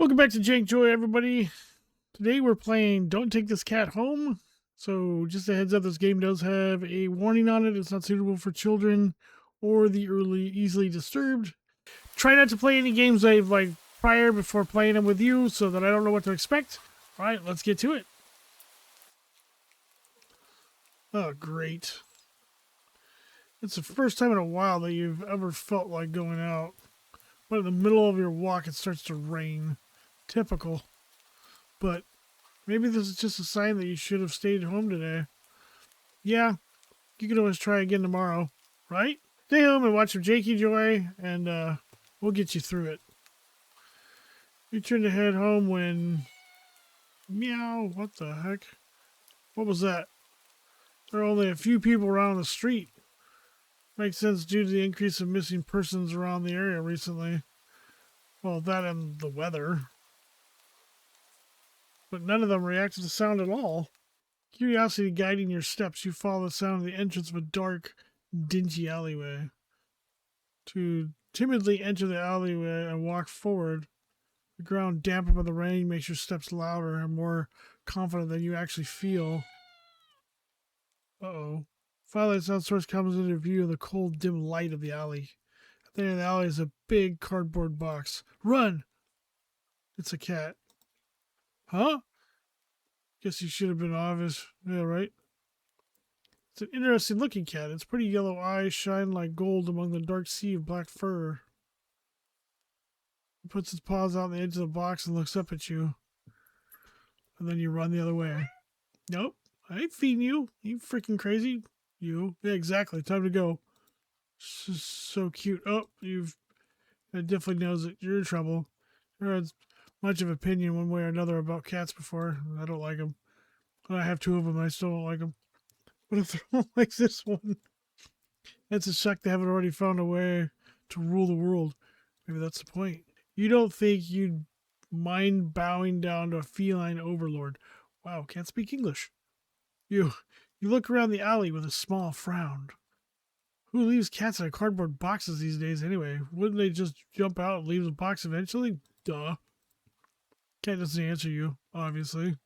Welcome back to JankJoy, everybody. Today we're playing Don't Take This Cat Home. So just a heads up, this game does have a warning on it. It's not suitable for children or the easily disturbed. Try not to play any games I've prior before playing them with you so that I don't know what to expect. All right, let's get to it. Oh, great. It's the first time in a while that you've ever felt like going out. But in the middle of your walk, it starts to rain. Typical. But maybe this is just a sign that you should have stayed home today. Yeah, you can always try again tomorrow, right? Stay home and watch some JankJoy, and we'll get you through it. You turned to head home when... Meow, what the heck? What was that? There are only a few people around the street. Makes sense due to the increase of missing persons around the area recently. Well, that and the weather. But none of them react to the sound at all. Curiosity guiding your steps, you follow the sound of the entrance of a dark, dingy alleyway. To timidly enter the alleyway and walk forward, the ground dampened by the rain makes your steps louder and more confident than you actually feel. Uh-oh. Finally, the sound source comes into view in the cold, dim light of the alley. At the end of the alley is a big cardboard box. Run! It's a cat. Huh? Guess you should have been obvious. Yeah, right? It's an interesting looking cat. Its pretty yellow eyes shine like gold among the dark sea of black fur. It puts its paws out on the edge of the box and looks up at you. And then you run the other way. Nope. I ain't feeding you. You freaking crazy. You. Yeah, exactly. Time to go. So cute. Oh, it definitely knows that you're in trouble. There has much of opinion one way or another about cats before. I don't like them. I have two of them and I still don't like them. What if they're all like this one? It's a shock they haven't already found a way to rule the world. Maybe that's the point. You don't think you'd mind bowing down to a feline overlord. Wow, can't speak English. You look around the alley with a small frown. Who leaves cats in cardboard boxes these days anyway? Wouldn't they just jump out and leave the box eventually? Duh. Cat doesn't answer you, obviously.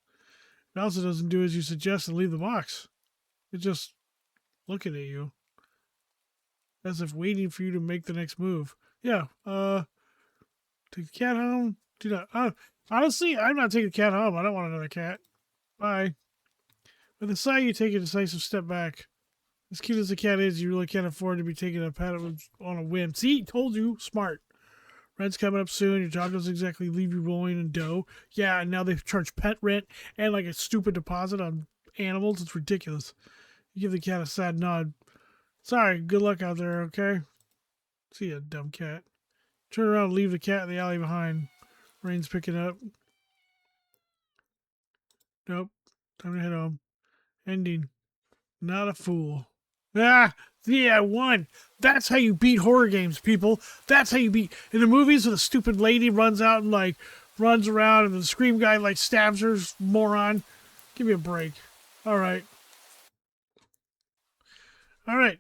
It also doesn't do as you suggest and leave the box. It's just looking at you. As if waiting for you to make the next move. Yeah, take the cat home? Do not. Honestly, I'm not taking the cat home. I don't want another cat. Bye. With a sigh, you take a decisive step back. As cute as the cat is, you really can't afford to be taking a pet on a whim. See, told you, smart. Rent's coming up soon. Your job doesn't exactly leave you rolling in dough. Yeah, and now they charge pet rent and like a stupid deposit on animals. It's ridiculous. You give the cat a sad nod. Sorry, good luck out there, okay? See ya, dumb cat. Turn around and leave the cat in the alley behind. Rain's picking up. Nope. Time to head home. Ending. Not a fool. Ah! Yeah, I won. That's how you beat horror games, people. That's how you beat... In the movies, the stupid lady runs out and, runs around, and the scream guy, stabs her, moron. Give me a break. All right. All right.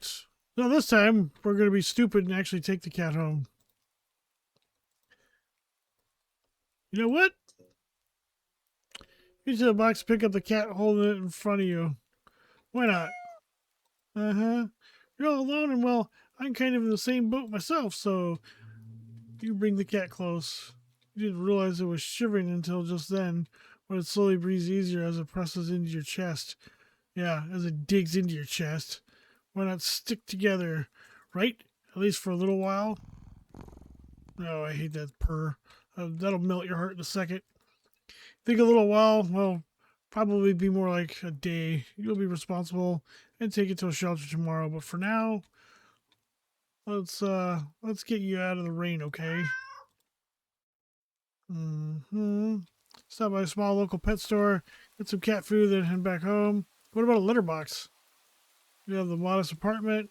So this time, we're going to be stupid and actually take the cat home. You know what? Reach to the box, pick up the cat, holding it in front of you. Why not? Uh-huh. You're all alone, and well, I'm kind of in the same boat myself, so you bring the cat close. You didn't realize it was shivering until just then, but it slowly breathes easier as it presses into your chest. Yeah, as it digs into your chest. Why not stick together, right? At least for a little while. Oh, I hate that purr. That'll melt your heart in a second. Think a little while, well, probably be more like a day. You'll be responsible and take it to a shelter tomorrow. But for now, let's get you out of the rain, okay? Stop by a small local pet store, get some cat food, then head back home. What about a litter box? You have the modest apartment,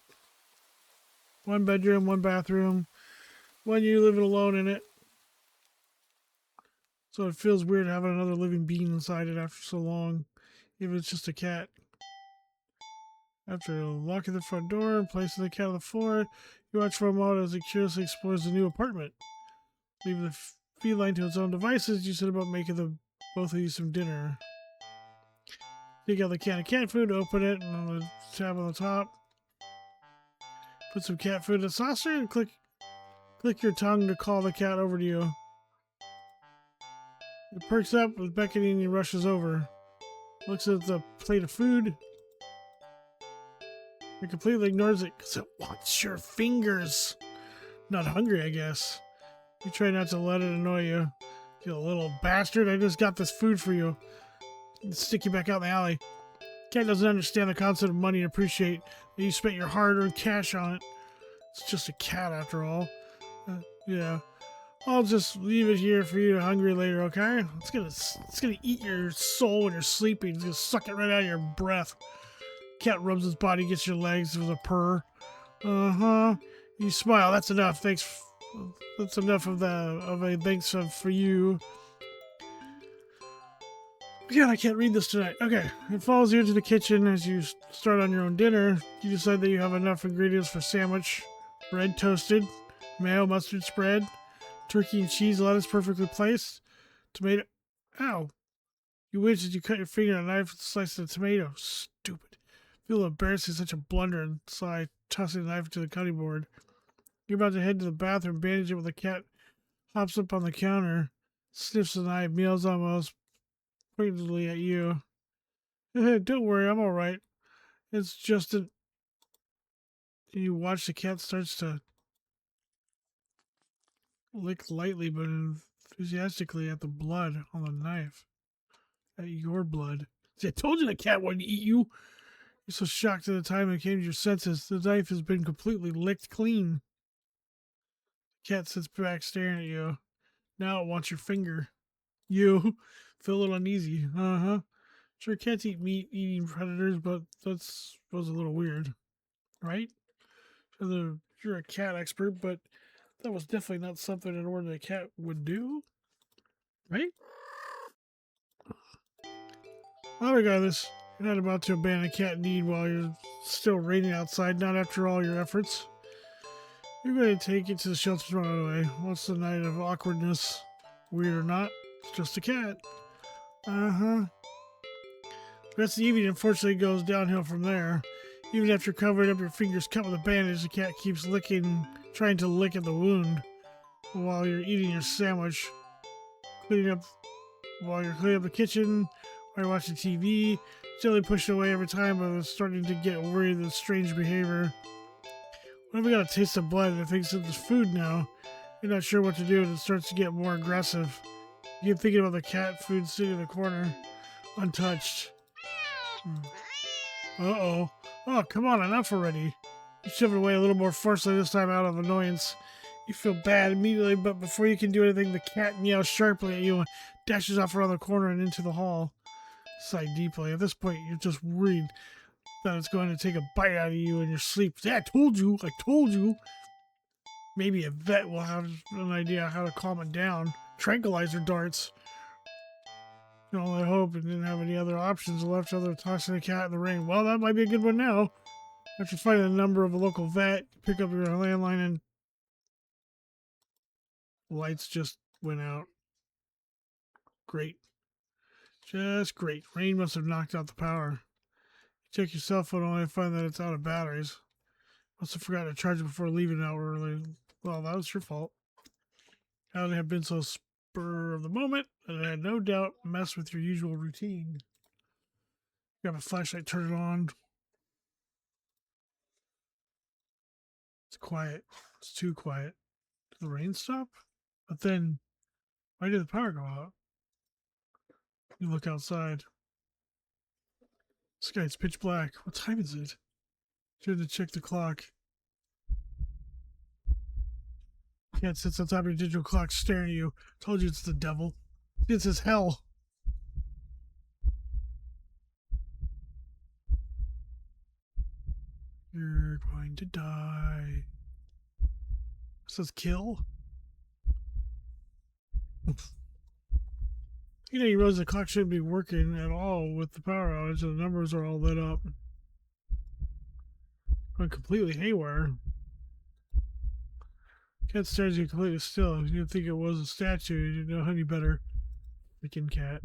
1 bedroom, 1 bathroom, one you living alone in it. So it feels weird having another living being inside it after so long, even if it's just a cat. After locking the front door and placing the cat on the floor, you watch for a moment as it curiously explores the new apartment. Leave the feline to its own devices, you set about making the both of you some dinner. Take out the can of cat food, open it, and on the tab on the top, put some cat food in a saucer and click your tongue to call the cat over to you. It perks up with beckoning and he rushes over. Looks at the plate of food. It completely ignores it because it wants your fingers. Not hungry, I guess. You try not to let it annoy you. You little bastard, I just got this food for you. Stick you back out in the alley. Cat doesn't understand the concept of money and appreciate that you spent your hard-earned cash on it. It's just a cat after all. Yeah. I'll just leave it here for you hungry later, okay? It's gonna eat your soul when you're sleeping. It's gonna suck it right out of your breath. Cat rubs his body, gets your legs with a purr. Uh-huh. You smile. That's enough. Thanks. That's enough of a thanks for you. God, I can't read this tonight. Okay. It follows you into the kitchen as you start on your own dinner. You decide that you have enough ingredients for sandwich. Bread toasted. Mayo, mustard spread. Turkey and cheese, lettuce perfectly placed. Tomato. Ow. You wish that you cut your finger on a knife and slice the tomato. Stupid. Feel embarrassing such a blunder and sigh, tossing the knife into the cutting board. You're about to head to the bathroom, bandage it when the cat hops up on the counter, sniffs the knife, meows almost pointedly at you. Don't worry, I'm alright. It's just a... You watch the cat starts to lick lightly but enthusiastically at the blood on the knife. At your blood. See, I told you the cat wouldn't eat you. You're so shocked at the time it came to your senses. The knife has been completely licked clean. The cat sits back staring at you. Now it wants your finger. You feel a little uneasy. Uh-huh. Sure, cats eat meat-eating predators, but was a little weird. Right? So you're a cat expert, but that was definitely not something an ordinary cat would do. Right? Well, regardless, you're not about to abandon a cat in need while you're still raining outside, not after all your efforts. You're going to take it to the shelter and run away. What's the night of awkwardness? Weird or not, it's just a cat. Uh-huh. The rest of the evening, unfortunately, goes downhill from there. Even after covering up your fingers cut with a bandage, the cat keeps trying to lick at the wound while you're eating your sandwich. While you're cleaning up the kitchen, while you're watching TV, gently pushed away every time, but it's starting to get worried with strange behavior. Whenever you got a taste of blood and it thinks it's food now, you're not sure what to do and it starts to get more aggressive. You keep thinking about the cat food sitting in the corner, untouched. Uh-oh. Oh, come on, enough already. You shove it away a little more forcefully this time out of annoyance. You feel bad immediately, but before you can do anything, the cat meows sharply at you and dashes off around the corner and into the hall. Sigh deeply. At this point, you're just worried that it's going to take a bite out of you in your sleep. Yeah, I told you. Maybe a vet will have an idea how to calm it down. Tranquilizer darts. You can only hope it didn't have any other options left other than tossing the cat in the ring. Well, that might be a good one now. After finding the number of a local vet, you pick up your landline and lights just went out. Great. Just great. Rain must have knocked out the power. You check your cell phone only to find that it's out of batteries. Must have forgotten to charge it before leaving out early. Well, that was your fault. How would have been so spur of the moment that it had no doubt messed with your usual routine. Grab a flashlight, turn it on. It's quiet. It's too quiet. Did the rain stop? But then, why did the power go out? You look outside. Sky, it's pitch black. What time is it? You had to check the clock. Cat sits on top of your digital clock staring at you. Told you it's the devil. It's as hell. You're going to die. It says kill? You realize the clock shouldn't be working at all with the power outage, and the numbers are all lit up. Going completely haywire. Cat stares at you completely still. You didn't think it was a statue. You didn't know any better. Freaking cat.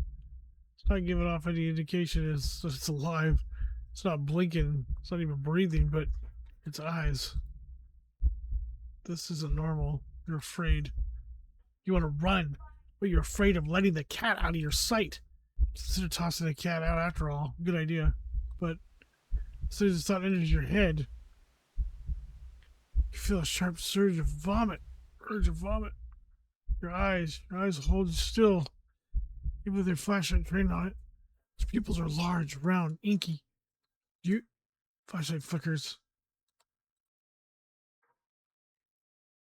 It's not giving off any indication it's alive. It's not blinking. It's not even breathing, but its eyes. This isn't normal. You're afraid. You want to run, but you're afraid of letting the cat out of your sight. Consider tossing the cat out after all. Good idea. But as soon as the thought enters your head, you feel a sharp surge of vomit. Urge of vomit. Your eyes hold still, even with their flashlight trained on it. Its pupils are large, round, inky. Flashlight flickers.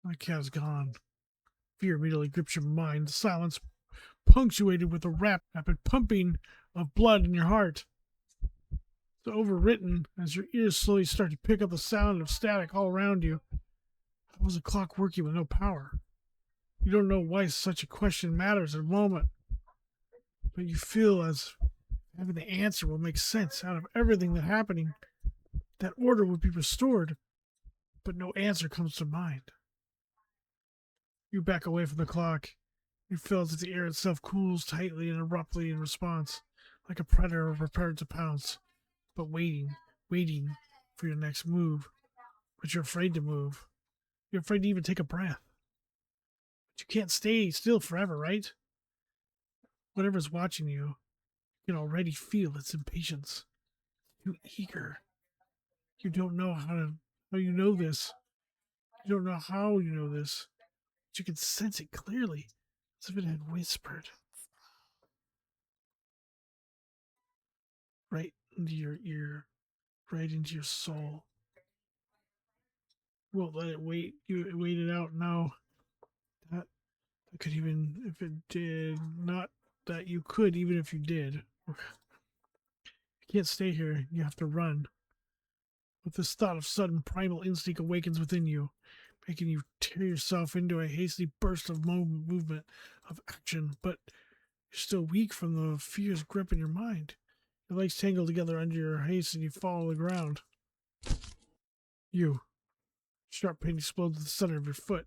My cat's gone. Fear immediately grips your mind. The silence punctuated with a rapid pumping of blood in your heart. It's overwritten as your ears slowly start to pick up the sound of static all around you. How was a clock working with no power? You don't know why such a question matters at the moment, but you feel as having the answer will make sense out of everything that's happening. That order would be restored, but no answer comes to mind. You back away from the clock. You feel as if the air itself cools tightly and abruptly in response, like a predator prepared to pounce, but waiting for your next move. But you're afraid to move. You're afraid to even take a breath. But you can't stay still forever, right? Whatever's watching you, you can already feel its impatience. You're eager. You don't know how you know this. You don't know how you know this. But you can sense it clearly, as if it had whispered. Right into your ear, right into your soul. Won't let it wait. You wait it out now. That could even, if it did, not that you could, even if you did. You can't stay here. You have to run. With this thought of sudden primal instinct awakens within you, making you tear yourself into a hasty burst of movement, of action, but you're still weak from the fear's grip in your mind. Your legs tangle together under your haste and you fall to the ground. Sharp pain explodes at the center of your foot.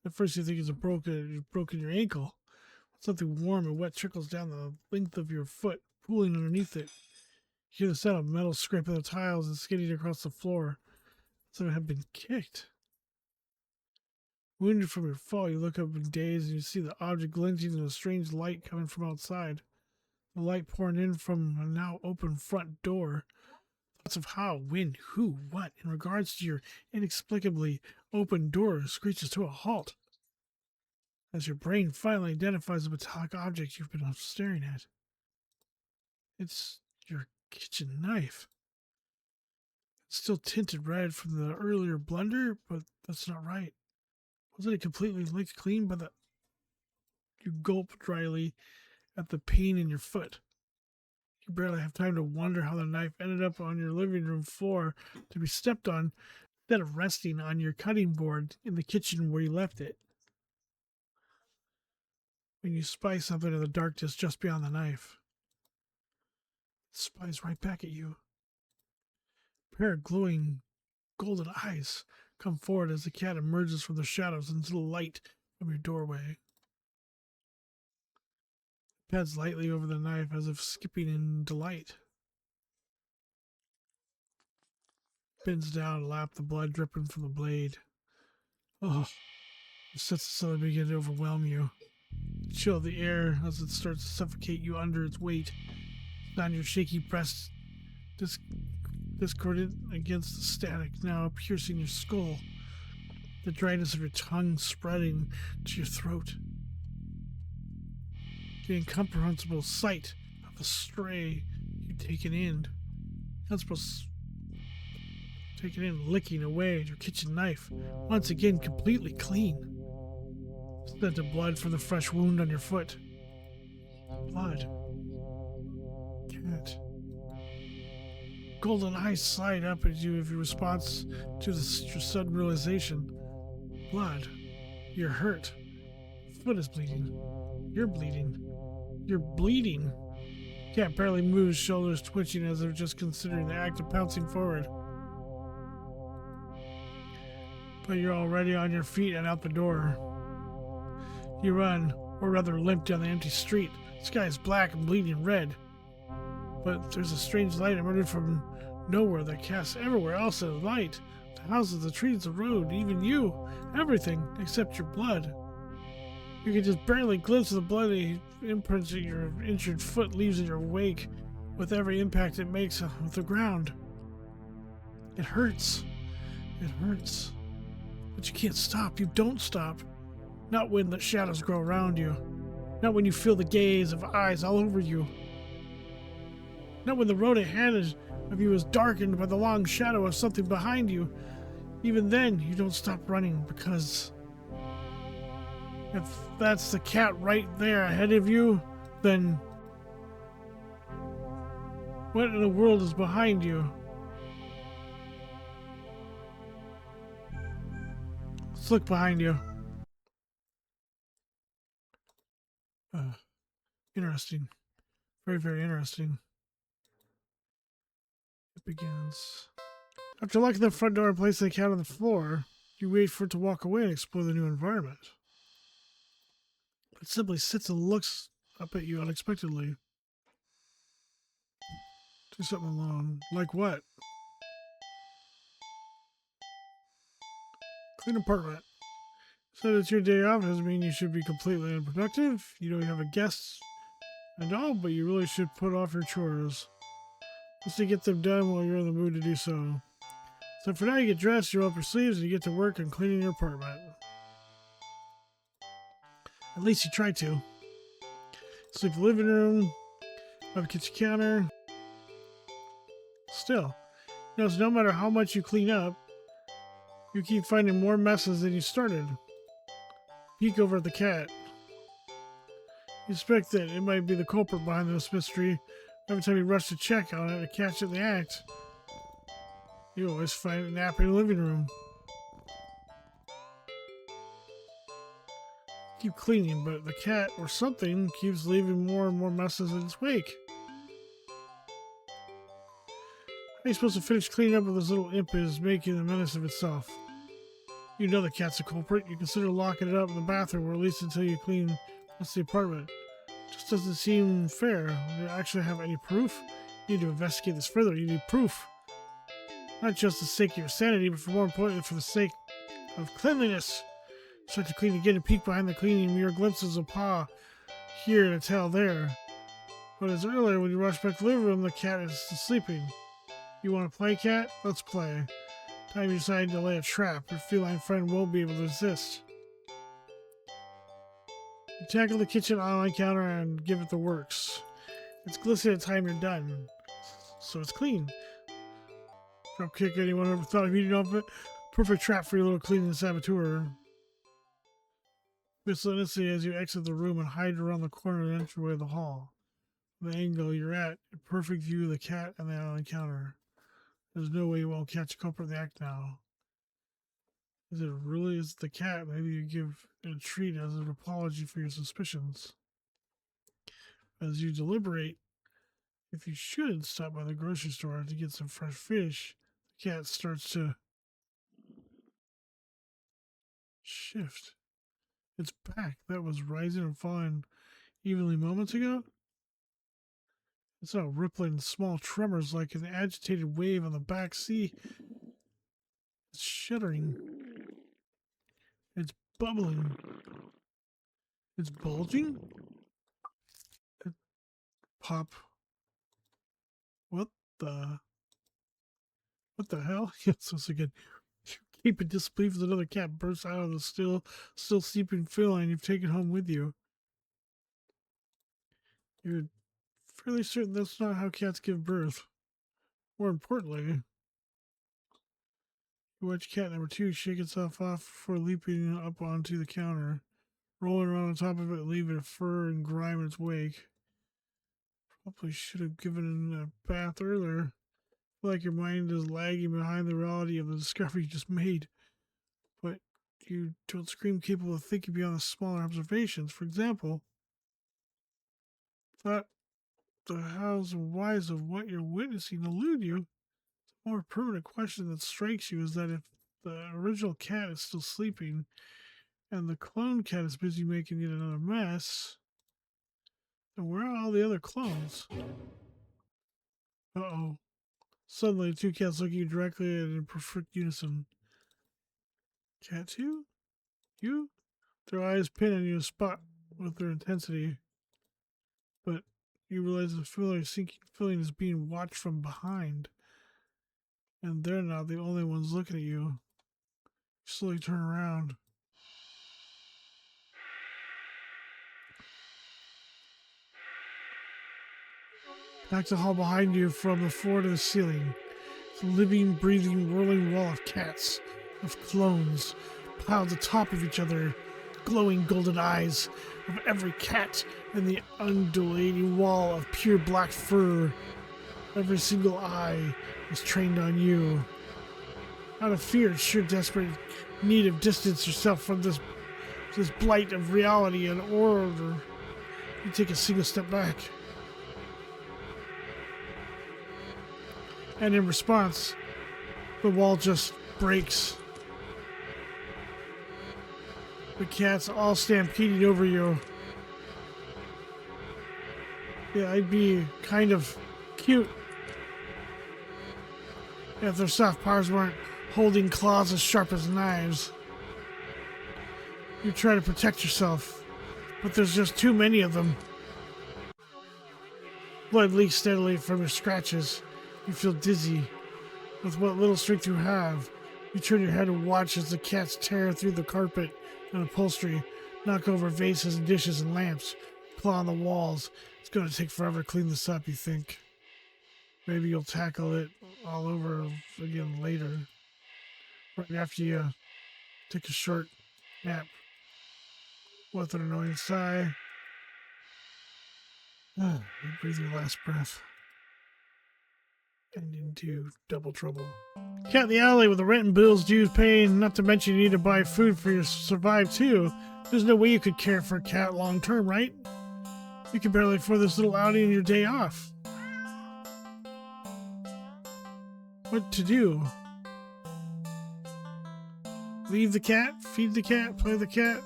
At first you think you've broken your ankle. Something warm and wet trickles down the length of your foot, pooling underneath it. You hear the sound of metal scraping the tiles and skidding across the floor. Something had been kicked. Wounded from your fall, you look up in daze and you see the object glinting in a strange light coming from outside. The light pouring in from a now open front door. Thoughts of how, when, who, what, in regards to your inexplicably open door, screeches to a halt. As your brain finally identifies the metallic object you've been staring at. It's your kitchen knife. It's still tinted red from the earlier blunder, but that's not right. Wasn't it completely licked clean by the... You gulp dryly at the pain in your foot. You barely have time to wonder how the knife ended up on your living room floor to be stepped on instead of resting on your cutting board in the kitchen where you left it. When you spy something in the darkness just beyond the knife, it spies right back at you. A pair of glowing golden eyes come forward as the cat emerges from the shadows into the light from your doorway. It pads lightly over the knife as if skipping in delight. Bends down to lap the blood dripping from the blade. Oh, the sense of something begins to overwhelm you. You chill the air as it starts to suffocate you under its weight. Down your shaky breast, discordant against the static, now piercing your skull. The dryness of your tongue spreading to your throat. The incomprehensible sight of the stray you've taken in. Taken in, licking away at your kitchen knife, once again completely clean. Scent of blood from the fresh wound on your foot. Blood. Cat. Golden eyes slide up at you in response to your sudden realization. Blood. You're hurt. Foot is bleeding. You're bleeding. You're bleeding. Cat barely moves, shoulders twitching as if just considering the act of pouncing forward. but you're already on your feet and out the door. You run, or rather limp down the empty street. The sky is black and bleeding red, but there's a strange light emerging from nowhere that casts everywhere else a light. The houses, the trees, the road, even you. Everything except your blood. You can just barely glimpse the bloody imprints that your injured foot leaves in your wake with every impact it makes with the ground. It hurts. It hurts. But you can't stop. You don't stop. Not when the shadows grow around you. Not when you feel the gaze of eyes all over you. Not when the road ahead of you is darkened by the long shadow of something behind you. Even then, you don't stop running, because if that's the cat right there ahead of you, then what in the world is behind you? Let's look behind you. Interesting. Very, very interesting. It begins. After locking the front door and placing the cat on the floor, you wait for it to walk away and explore the new environment. It simply sits and looks up at you unexpectedly. Do something alone. Like what? Clean apartment. So it's your day off doesn't mean you should be completely unproductive. You know you have a guest and all, but you really should put off your chores. Just to get them done while you're in the mood to do so. So for now you get dressed, you roll up your sleeves, and you get to work on cleaning your apartment. At least you try to. Sleep in the living room, have a kitchen counter. Still, notice no matter how much you clean up, you keep finding more messes than you started. Peek over at the cat. You suspect that it might be the culprit behind this mystery. Every time you rush to check on it and catch it in the act, you always find it napping in the living room. Keep cleaning, but the cat or something keeps leaving more and more messes in its wake. How are you supposed to finish cleaning up if this little imp is making a menace of itself? You know the cat's a culprit. You consider locking it up in the bathroom, or at least until you clean the rest of the apartment. Just doesn't seem fair. Do you actually have any proof? You need to investigate this further. You need proof. Not just for the sake of your sanity, but for more importantly, for the sake of cleanliness. Start to clean again and peek behind the cleaning mirror, glimpses of paw here and a tail there. But as earlier, when you rush back to the living room, the cat is still sleeping. You want to play, cat? Let's play. Time you decide to lay a trap, your feline friend won't be able to resist. You tackle the kitchen online counter and give it the works. It's glistening at the time you're done, so it's clean. Drop kick anyone ever thought of eating off it? Perfect trap for your little cleaning saboteur. Miscellaneously as you exit the room and hide around the corner of the entryway of the hall. From the angle you're at, a perfect view of the cat and the online counter. There's no way you won't catch a culprit in the act now. Is it really is the cat? Maybe you give it a treat as an apology for your suspicions. As you deliberate if you should stop by the grocery store to get some fresh fish, the cat starts to shift. Its back that was rising and falling evenly moments ago. It's now rippling small tremors like an agitated wave on the back sea. It's shuddering. It's bubbling. It's bulging. Pop. What the? What the hell? Yes, once again. Keep in disbelief as another cat bursts out of the still sleeping feline you've taken home with you. You're fairly certain that's not how cats give birth. More importantly, you watch cat number 2 shake itself off before leaping up onto the counter, rolling around on top of it, leaving fur and grime in its wake. Probably should have given it a bath earlier. I feel like your mind is lagging behind the reality of the discovery you just made. But you don't scream capable of thinking beyond the smaller observations. For example, thought the hows and whys of what you're witnessing elude you. The more permanent question that strikes you is that if the original cat is still sleeping, and the clone cat is busy making yet another mess. And where are all the other clones? Uh-oh. Suddenly, two cats looking you directly at in perfect unison. Cat 2? You? Their eyes pin on you a spot with their intensity. But you realize the familiar sinking feeling is being watched from behind. And they're not the only ones looking at you. You slowly turn around. Back to the hall behind you, from the floor to the ceiling. It's a living, breathing, whirling wall of cats, of clones, piled atop of each other, glowing golden eyes of every cat in the undulating wall of pure black fur. Every single eye is trained on you. Out of fear and sheer desperate need of distance yourself from this blight of reality and order, you take a single step back. And in response, the wall just breaks. The cats all stampeding over you. Yeah, I'd be kind of cute if their soft paws weren't holding claws as sharp as knives. You try to protect yourself, but there's just too many of them. Blood leaks steadily from your scratches. You feel dizzy. With what little strength you have, you turn your head and watch as the cats tear through the carpet and upholstery, knock over vases and dishes and lamps, claw on the walls. It's going to take forever to clean this up, you think. Maybe you'll tackle it all over again later. Right after you take a short nap. With an annoying sigh, you breathe your last breath. And into double trouble. Cat in the alley with the rent and bills due paying, not to mention you need to buy food for your survive too. There's no way you could care for a cat long term, right? You can barely afford this little outing on your day off. What to do? Leave the cat? Feed the cat? Play the cat?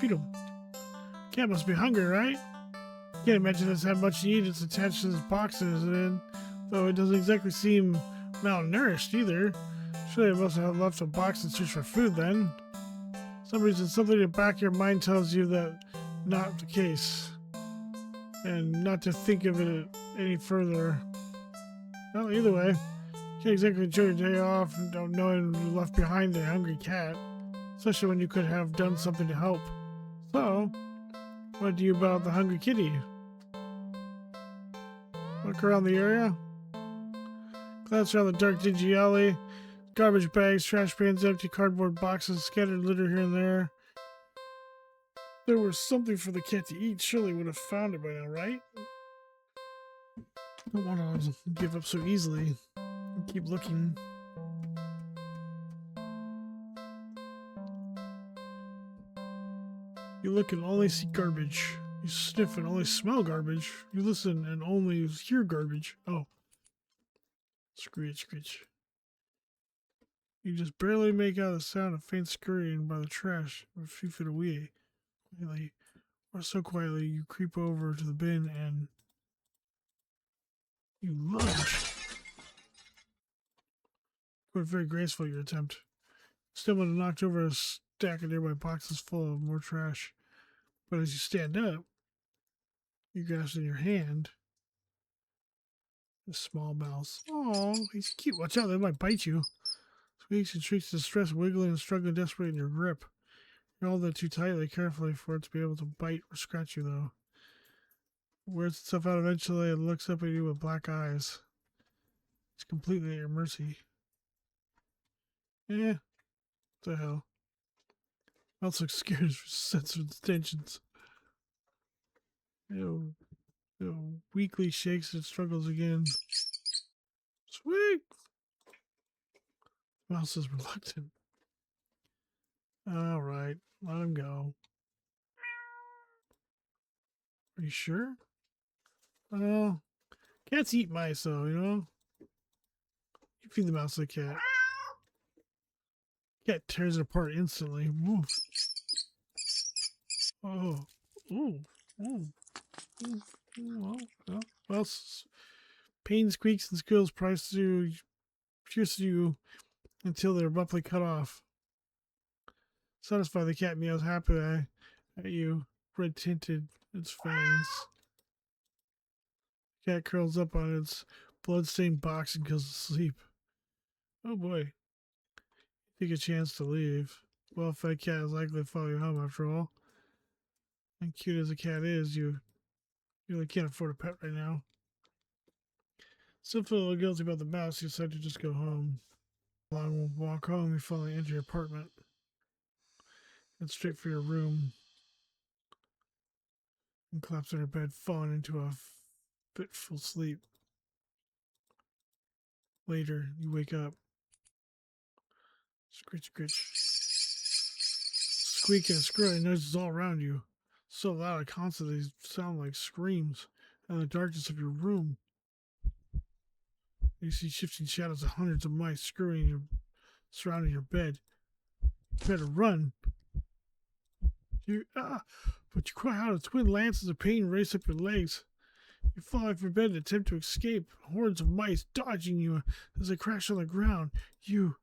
Feed him. Cat must be hungry, right? Can't imagine it's had much to eat. It's attached to this box it is in, though it doesn't exactly seem malnourished either. Surely it must have left a box and searched for food then. For some reason, something in the back of your mind tells you that not the case, and not to think of it any further. Well, either way, you can't exactly enjoy your day off without knowing you left behind a hungry cat, especially when you could have done something to help. So, what do you about the hungry kitty? Look around the area. Glance around the dark, dingy alley. Garbage bags, trash cans, empty cardboard boxes, scattered litter here and there. There was something for the cat to eat. Surely would have found it by now, right? I don't want to give up so easily. Keep looking. You look and only see garbage. You sniff and only smell garbage. You listen and only hear garbage. Oh. Screech, screech. You just barely make out the sound of faint scurrying by the trash a few feet away. Quietly, or so quietly, you creep over to the bin and you lunge. You were very graceful your attempt. Stumbled and knocked over a stack of nearby boxes full of more trash. But as you stand up, you grasp in your hand a small mouse. Oh, he's cute. Watch out, they might bite you. Squeaks and shrieks of distress, wiggling and struggling desperately in your grip. You hold it too tightly, carefully, for it to be able to bite or scratch you, though. It wears itself out eventually and looks up at you with black eyes. It's completely at your mercy. What the hell? Mouse looks scared for sense of intentions. Weakly shakes and struggles again. Sweet! Mouse is reluctant. Alright, let him go. Are you sure? Well, Cats eat mice, though, you know? You feed the mouse to the cat. Cat tears it apart instantly. Woof. Oh. Ooh. Ooh. Ooh. Well, pain, squeaks, and squeals pierce you until they're abruptly cut off. Satisfied, the cat meows happily at you, red tinted its fangs. Cat curls up on its blood-stained box and goes to sleep. Oh boy. Take a chance to leave. Well-fed cat is likely to follow you home after all. And cute as a cat is, you really can't afford a pet right now. Still feel a little guilty about the mouse, you decide to just go home. Long walk home, you finally enter your apartment. Head straight for your room. And collapse on your bed, falling into a fitful sleep. Later, you wake up. Scritch, scritch. Squeaking and scurrying noises all around you. So loud it constantly sound like screams in the darkness of your room. You see shifting shadows of hundreds of mice surrounding your bed. You better run. But you cry out as twin lances of pain race up your legs. You fall off your bed and attempt to escape. Hordes of mice dodging you as they crash on the ground. You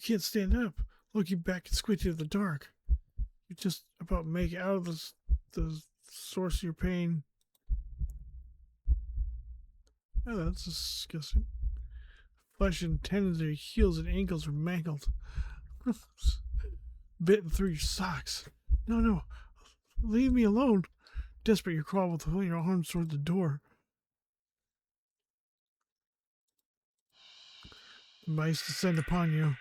can't stand up. Looking back and squinting at the dark. You just about make it out of the source of your pain. Oh, that's disgusting. Flesh and tendons of your heels and ankles are mangled. Bitten through your socks. No. Leave me alone. Desperate, you crawl with your arms toward the door. The mice descend upon you,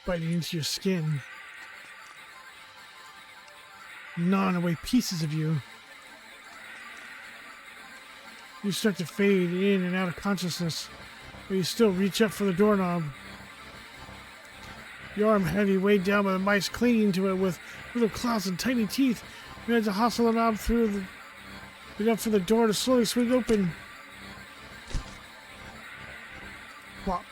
biting into your skin, gnawing away pieces of you. You start to fade in and out of consciousness, but you still reach up for the doorknob. Your arm heavy, weighed down by the mice clinging to it with little claws and tiny teeth. You had to hustle the knob enough for the door to slowly swing open. Plop.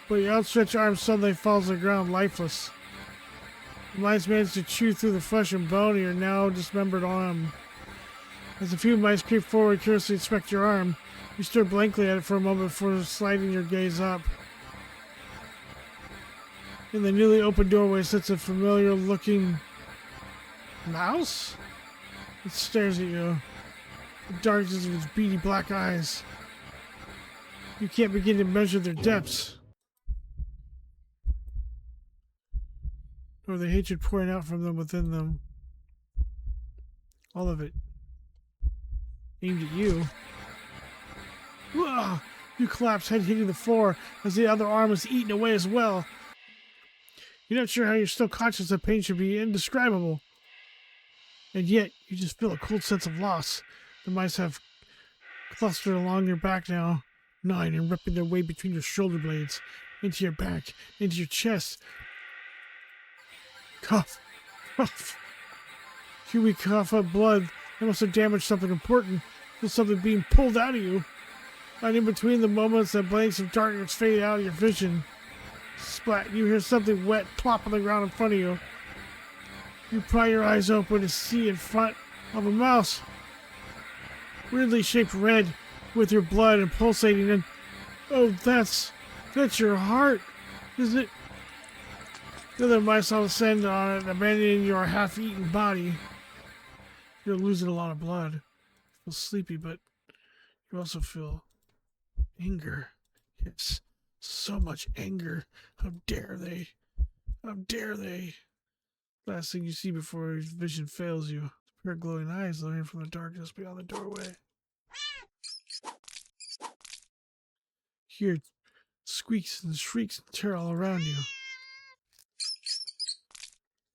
But your outstretched arm suddenly falls to the ground lifeless. The mice manage to chew through the flesh and bone of your now dismembered arm. As a few mice creep forward, curiously inspect your arm, you stare blankly at it for a moment before sliding your gaze up. In the newly opened doorway sits a familiar-looking mouse? It stares at you, the darkness of its beady black eyes. You can't begin to measure their depths, or the hatred pouring out from them within them. All of it aimed at you. Whoa! You collapse, head hitting the floor as the other arm is eaten away as well. You're not sure how you're still conscious. The pain should be indescribable. And yet, you just feel a cold sense of loss. The mice have clustered along your back now, gnawing and ripping their way between your shoulder blades, into your back, into your chest. Cough. Cough. You cough up blood. That must have damaged something important. There's something being pulled out of you. And in between the moments that blanks of darkness fade out of your vision. Splat, you hear something wet plop on the ground in front of you. You pry your eyes open to see in front of a mouse. Weirdly shaped red with your blood and pulsating, and oh, that's your heart, isn't it? The other mice all descend on it, abandoning your half-eaten body. You're losing a lot of blood. You feel sleepy, but you also feel anger. Yes, so much anger. How dare they? How dare they? Last thing you see before your vision fails you. A pair of glowing eyes looking from the darkness beyond the doorway. Hear squeaks and shrieks and terror all around you.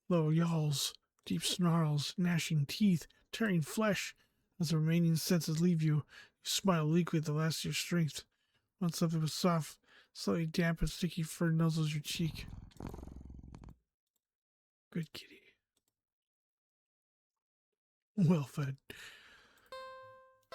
Low yowls, deep snarls, gnashing teeth, tearing flesh. As the remaining senses leave you, you smile weakly at the last of your strength. When something was soft, slightly damp and sticky fur nuzzles your cheek. Good kitty. Well fed.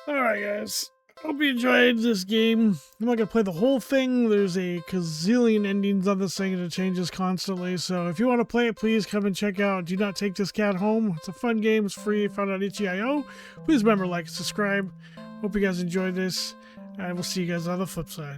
Alright, guys. Hope you enjoyed this game. I'm not gonna play the whole thing. There's a gazillion endings on this thing and it changes constantly. So if you want to play it, please come and check out Do Not Take This Cat Home. It's a fun game. It's free. Found on itch.io. Please remember, like and subscribe. Hope you guys enjoyed this. And we'll see you guys on the flip side.